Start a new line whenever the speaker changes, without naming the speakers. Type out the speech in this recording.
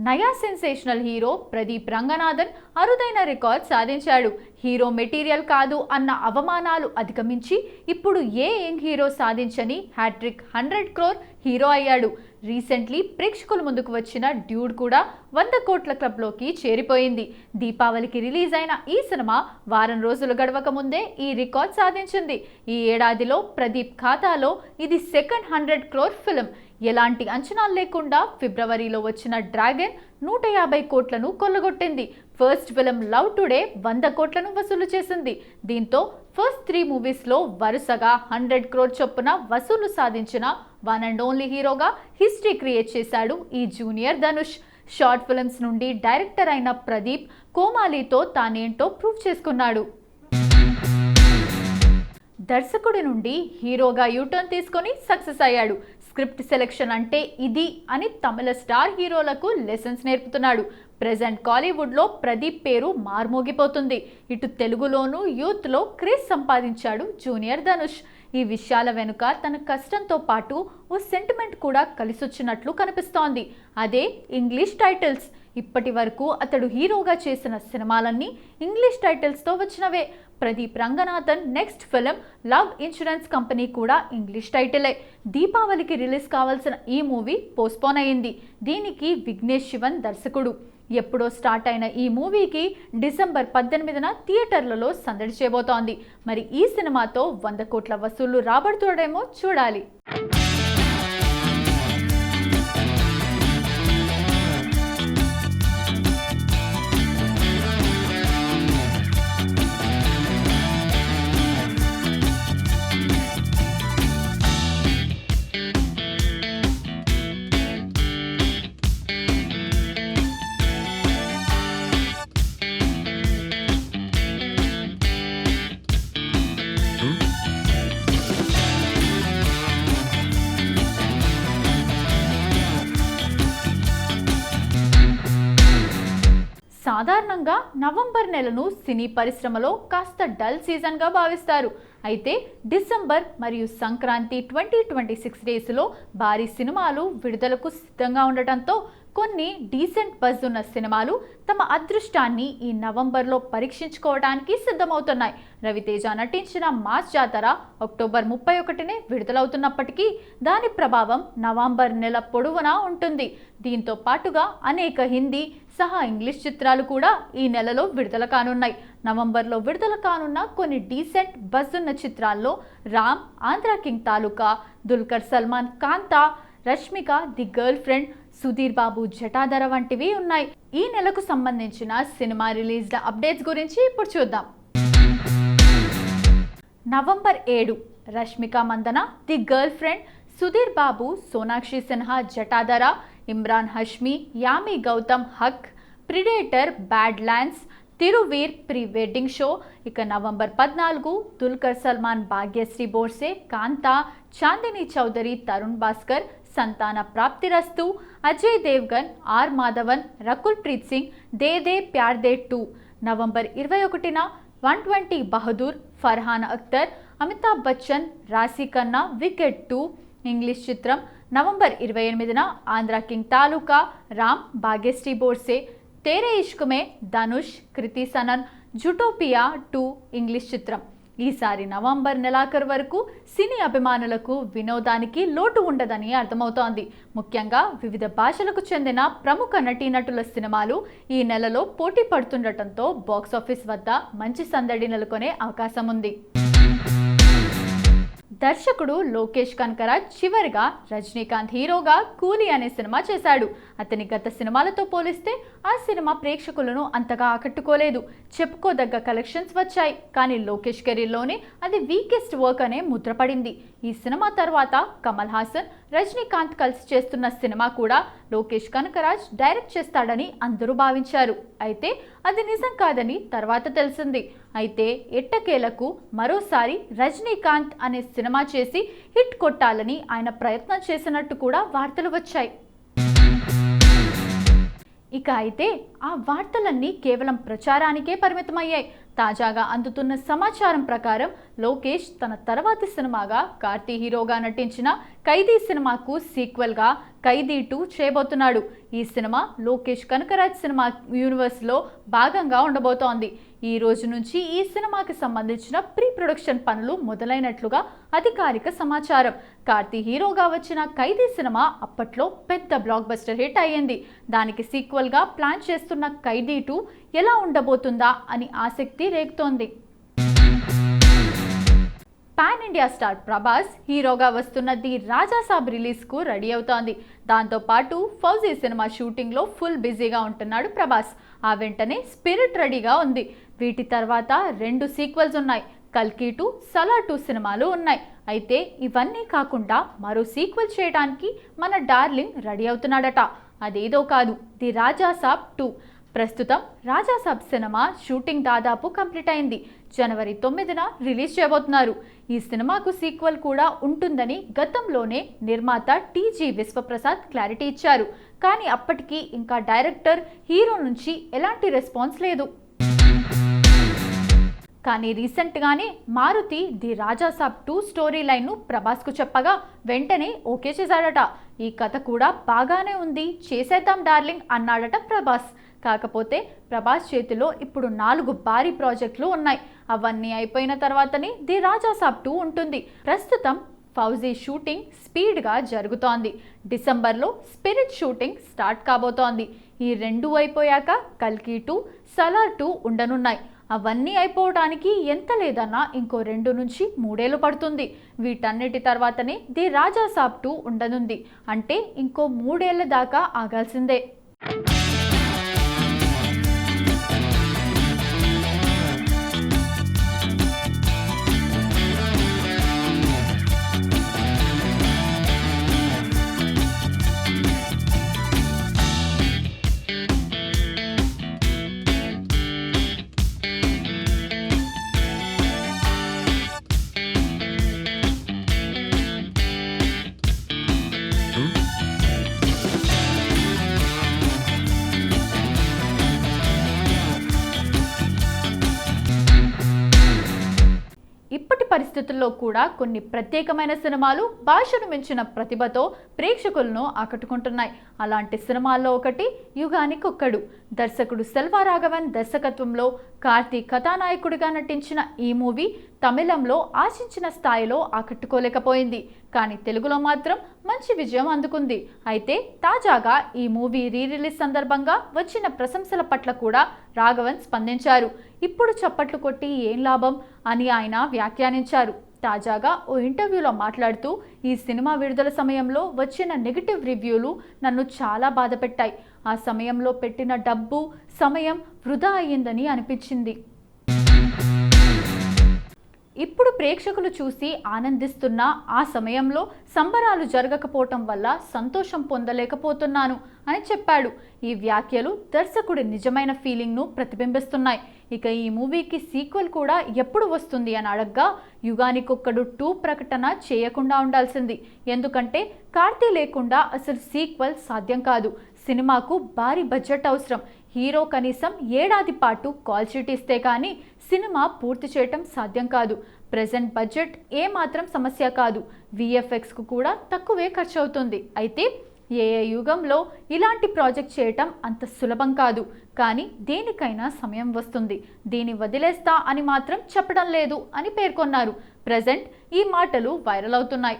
నయా sensational hero Pradeep Ranganathan అరుదైన record సాధించాడు. హీరో మెటీరియల్ కాదు అన్న అవమానాలు అధిగమించి ఇప్పుడు ఏ యంగ్ హీరో సాధించని హ్యాట్రిక్ 100 crore హీరో అయ్యాడు. రీసెంట్లీ ప్రేక్షకుల ముందుకు వచ్చిన డ్యూడ్ కూడా 100 కోట్ల క్లబ్లోకి చేరిపోయింది. దీపావళికి రిలీజ్ అయిన ఈ సినిమా వారం రోజులు గడవక ముందే ఈ రికార్డ్ సాధించింది. ఈ ఏడాదిలో ప్రదీప్ ఖాతాలో ఇది సెకండ్ 100 crore ఫిల్మ్. ఎలాంటి అంచనాలు లేకుండా ఫిబ్రవరిలో వచ్చిన డ్రాగన్ 150 కోట్లను కొల్లగొట్టింది. ఫస్ట్ ఫిల్మ్ లవ్ టుడే 100 కోట్లను వసూలు చేసింది. దీంతో ఫస్ట్ 3 మూవీస్లో వరుసగా 100 crore చొప్పున వసూలు సాధించిన వన్ అండ్ ఓన్లీ హీరోగా హిస్టరీ క్రియేట్ చేశాడు ఈ జూనియర్ ధనుష్. షార్ట్ ఫిల్మ్స్ నుండి డైరెక్టర్ అయిన ప్రదీప్ కోమాలితో తానేంటో ప్రూవ్ చేసుకున్నాడు. దర్శకుడి నుండి హీరోగా యూటర్న్ తీసుకొని సక్సెస్ అయ్యాడు. స్క్రిప్ట్ సెలెక్షన్ అంటే ఇది అని తమిళ స్టార్ హీరోలకు లెసన్స్ నేర్పుతున్నాడు. ప్రెజెంట్ కాలీవుడ్లో ప్రదీప్ పేరు మార్మోగిపోతుంది. ఇటు తెలుగులోనూ యూత్లో క్రేజ్ సంపాదించాడు జూనియర్ ధనుష్. ఈ విషయాల వెనుక తన కష్టంతో పాటు ఓ సెంటిమెంట్ కూడా కలిసొచ్చినట్లు కనిపిస్తోంది. అదే ఇంగ్లీష్ టైటిల్స్. ఇప్పటి వరకు అతడు హీరోగా చేసిన సినిమాలన్నీ ఇంగ్లీష్ టైటిల్స్తో వచ్చినవే. Pradeep Ranganathan next film love insurance company కూడా ఇంగ్లీష్ టైటిలే. దీపావళికి రిలీజ్ కావాల్సిన ఈ మూవీ పోస్ట్పోన్ అయింది. దీనికి విఘ్నేష్ శివన్ దర్శకుడు. ఎప్పుడో స్టార్ట్ అయిన ఈ మూవీకి డిసెంబర్ 18న థియేటర్లలో సందడి చేయబోతోంది. మరి ఈ సినిమాతో 100 కోట్ల వసూళ్లు రాబడుతాడేమో చూడాలి. సాధారణంగా నవంబర్ నెలను సినీ పరిశ్రమలో కాస్త డల్ సీజన్గా భావిస్తారు. అయితే డిసెంబర్ మరియు సంక్రాంతి 2026 డేస్లో భారీ సినిమాలు విడుదలకు సిద్ధంగా ఉండటంతో కొన్ని డీసెంట్ బజ్ ఉన్న సినిమాలు తమ అదృష్టాన్ని ఈ నవంబర్లో పరీక్షించుకోవడానికి సిద్ధమవుతున్నాయి. రవితేజ నటించిన మాస్ జాతర అక్టోబర్ 31నే విడుదలవుతున్నప్పటికీ దాని ప్రభావం నవంబర్ నెల పొడవునా ఉంటుంది. దీంతో పాటుగా అనేక హిందీ సహా ఇంగ్లీష్ చిత్రాలు కూడా ఈ నెలలో విడుదల కానున్నాయి. నవంబర్లో విడుదల కానున్న కొన్ని డీసెంట్ బజ్ ఉన్న చిత్రాల్లో Ram, Andhra king Taluka, Dulquer Salmaan Kaantha, Rashmika the girlfriend, Sudheer Babu Jatadhara వంటివి ఉన్నాయి. ఈ నెలకు సంబంధించిన సినిమా రిలీజ్ల అప్డేట్స్ గురించి ఇప్పుడు చూద్దాం. November 7 Rashmika Mandanna the girlfriend, Sudheer Babu, Sonakshi Sinha Jatadhara, Emraan Hashmi, Yami Gautam Haq, predator, badlands, Thiruveer pre wedding show. ఇక November 14 Dulquer Salmaan, Bhagyashri Borse, Kaantha, Chandini Chowdary, Tarun Bhaskar, Santhana Prapthirasthu, Ajay Devgn, R Madhavan, Rakul Preet Singh, De De Pyaar De 2. November 21న 120 బహదూర్, ఫర్హాన్ అఖ్తర్, అమితాబ్ బచ్చన్, రాశి ఖన్నా, వికెట్ 2 ఇంగ్లీష్ చిత్రం. నవంబర్ 28న ఆంధ్ర కింగ్ తాలూకా, రామ్, భాగ్యశ్రీ బోర్సే, తేరే ఇష్క్ మే, ధనుష్, కృతి సనన్, జుటోపియా 2 ఇంగ్లీష్ చిత్రం. ఈసారి నవంబర్ నెలాఖరు వరకు సినీ అభిమానులకు వినోదానికి లోటు ఉండదని అర్థమవుతోంది. ముఖ్యంగా వివిధ భాషలకు చెందిన ప్రముఖ నటీనటుల సినిమాలు ఈ నెలలో పోటీ పడుతుండటంతో బాక్సాఫీస్ వద్ద మంచి సందడి నెలకొనే అవకాశం ఉంది. దర్శకుడు లోకేష్ కనకరాజ్ చివరిగా రజనీకాంత్ హీరోగా కూలీ అనే సినిమా చేశాడు. అతని గత సినిమాలతో పోలిస్తే ఆ సినిమా ప్రేక్షకులను అంతగా ఆకట్టుకోలేదు. చెప్పుకోదగ్గ కలెక్షన్స్ వచ్చాయి, కానీ లోకేష్ కెరీర్లోనే అది వీకెస్ట్ వర్క్ అనే ముద్రపడింది. ఈ సినిమా తర్వాత కమల్ హాసన్, రజనీకాంత్ కలిసి చేస్తున్న సినిమా కూడా లోకేష్ కనకరాజ్ డైరెక్ట్ చేస్తాడని అందరూ భావించారు. అయితే అది నిజం కాదని తర్వాత తెలిసింది. అయితే ఎట్టకేలకు మరోసారి రజనీకాంత్ అనే సినిమా చేసి హిట్ కొట్టాలని ఆయన ప్రయత్నం చేసినట్టు కూడా వార్తలు వచ్చాయి. ఇక అయితే ఆ వార్తలన్నీ కేవలం ప్రచారానికే పరిమితమయ్యాయి. తాజాగా అందుతున్న సమాచారం ప్రకారం లోకేష్ తన తర్వాతి సినిమాగా కార్తీ హీరోగా నటించిన ఖైదీ సినిమాకు సీక్వెల్గా ఖైదీ 2 చేయబోతున్నాడు. ఈ సినిమా లోకేష్ కనకరాజ్ సినిమా యూనివర్స్లో భాగంగా ఉండబోతోంది. ఈ రోజు నుంచి ఈ సినిమాకి సంబంధించిన ప్రీ ప్రొడక్షన్ పనులు మొదలైనట్లుగా అధికారిక సమాచారం. కార్తీ హీరోగా వచ్చిన ఖైదీ సినిమా అప్పట్లో పెద్ద బ్లాక్ బస్టర్ హిట్ అయ్యింది. దానికి సీక్వెల్గా ప్లాన్ చేస్తున్న ఖైదీ 2 ఎలా ఉండబోతుందా అని ఆసక్తి రేగుతోంది. పాన్ ఇండియా స్టార్ ప్రభాస్ హీరోగా వస్తున్న ది రాజాసాబ్ రిలీజ్కు రెడీ అవుతోంది. దాంతోపాటు ఫౌజీ సినిమా షూటింగ్లో ఫుల్ బిజీగా ఉంటున్నాడు ప్రభాస్. ఆ వెంటనే స్పిరిట్ రెడీగా ఉంది. వీటి తర్వాత 2 సీక్వెల్స్ ఉన్నాయి. కల్కి 2, సలార్ 2 సినిమాలు ఉన్నాయి. అయితే ఇవన్నీ కాకుండా మరో సీక్వెల్ చేయడానికి మన డార్లింగ్ రెడీ అవుతున్నాడట. అదేదో కాదు, ది రాజాసాబ్ 2. ప్రస్తుతం రాజాసాబ్ సినిమా షూటింగ్ దాదాపు కంప్లీట్ అయింది. జనవరి 9న రిలీజ్ చేయబోతున్నారు. ఈ సినిమాకు సీక్వెల్ కూడా ఉంటుందని గతంలోనే నిర్మాత టీజీ విశ్వప్రసాద్ క్లారిటీ ఇచ్చారు. కానీ అప్పటికి ఇంకా డైరెక్టర్, హీరో నుంచి ఎలాంటి రెస్పాన్స్ లేదు. కానీ రీసెంట్గానే మారుతి ది రాజాసాబ్ 2 స్టోరీ లైన్ను ప్రభాస్కు చెప్పగా వెంటనే ఓకే చేశాడట. ఈ కథ కూడా బాగానే ఉంది, చేసేద్దాం డార్లింగ్ అన్నాడట ప్రభాస్. కాకపోతే ప్రభాస్ చేతిలో ఇప్పుడు 4 భారీ ప్రాజెక్టులు ఉన్నాయి. అవన్నీ అయిపోయిన తర్వాతనే ది రాజాసాబ్ 2 ఉంటుంది. ప్రస్తుతం ఫౌజీ షూటింగ్ స్పీడ్గా జరుగుతోంది. డిసెంబర్లో స్పిరిట్ షూటింగ్ స్టార్ట్ కాబోతోంది. ఈ 2 అయిపోయాక కల్కి 2, సలార్ 2 ఉండనున్నాయి. అవన్నీ అయిపోవడానికి ఎంత లేదన్నా ఇంకో 2 నుంచి 3 ఏళ్ళు పడుతుంది. వీటన్నిటి తర్వాతనే ది రాజాసాబ్ 2 ఉండనుంది. అంటే ఇంకో 3 ఏళ్ల దాకా ఆగాల్సిందే. ఇప్పటి పరిస్థితుల్లో కూడా కొన్ని ప్రత్యేకమైన సినిమాలు భాషను మించిన ప్రతిభతో ప్రేక్షకులను ఆకట్టుకుంటున్నాయి. అలాంటి సినిమాల్లో ఒకటి యుగానికొక్కడు. దర్శకుడు సెల్వారాఘవన్ దర్శకత్వంలో కార్తీ కథానాయకుడిగా నటించిన ఈ మూవీ తమిళంలో ఆశించిన స్థాయిలో ఆకట్టుకోలేకపోయింది. కానీ తెలుగులో మాత్రం మంచి విజయం అందుకుంది. అయితే తాజాగా ఈ మూవీ రిలీజ్ సందర్భంగా వచ్చిన ప్రశంసల పట్ల కూడా రాఘవన్ స్పందించారు. ఇప్పుడు చప్పట్లు కొట్టి ఏం లాభం అని ఆయన వ్యాఖ్యానించారు. తాజాగా ఓ ఇంటర్వ్యూలో మాట్లాడుతూ ఈ సినిమా విడుదల సమయంలో వచ్చిన నెగిటివ్ రివ్యూలు నన్ను చాలా బాధపెట్టాయి. ఆ సమయంలో పెట్టిన డబ్బు, సమయం వృధా అయ్యిందని అనిపించింది. ఇప్పుడు ప్రేక్షకులు చూసి ఆనందిస్తున్న ఆ సమయంలో సంబరాలు జరగకపోవటం వల్ల సంతోషం పొందలేకపోతున్నాను అని చెప్పాడు. ఈ వ్యాఖ్యలు దర్శకుడి నిజమైన ఫీలింగ్ను ప్రతిబింబిస్తున్నాయి. ఇక ఈ మూవీకి సీక్వెల్ కూడా ఎప్పుడు వస్తుంది అని అడగ్గా యుగానికొక్కడు 2 ప్రకటన చేయకుండా ఉండాల్సింది. ఎందుకంటే కార్తీ లేకుండా అసలు సీక్వెల్ సాధ్యం కాదు. సినిమాకు భారీ బడ్జెట్ అవసరం. హీరో కనీసం 1 ఏడాది పాటు కాల్ షీట్ ఇస్తే కానీ సినిమా పూర్తి చేయటం సాధ్యం కాదు. ప్రెజెంట్ బడ్జెట్ ఏమాత్రం సమస్య కాదు. విఎఫ్ఎక్స్కు కూడా తక్కువే ఖర్చు అవుతుంది. అయితే ఏ యుగంలో ఇలాంటి ప్రాజెక్ట్ చేయటం అంత సులభం కాదు. కానీ దేనికైనా సమయం వస్తుంది. దీన్ని వదిలేస్తా అని మాత్రం చెప్పడం లేదు అని పేర్కొన్నారు. ప్రెజెంట్ ఈ మాటలు వైరల్ అవుతున్నాయి.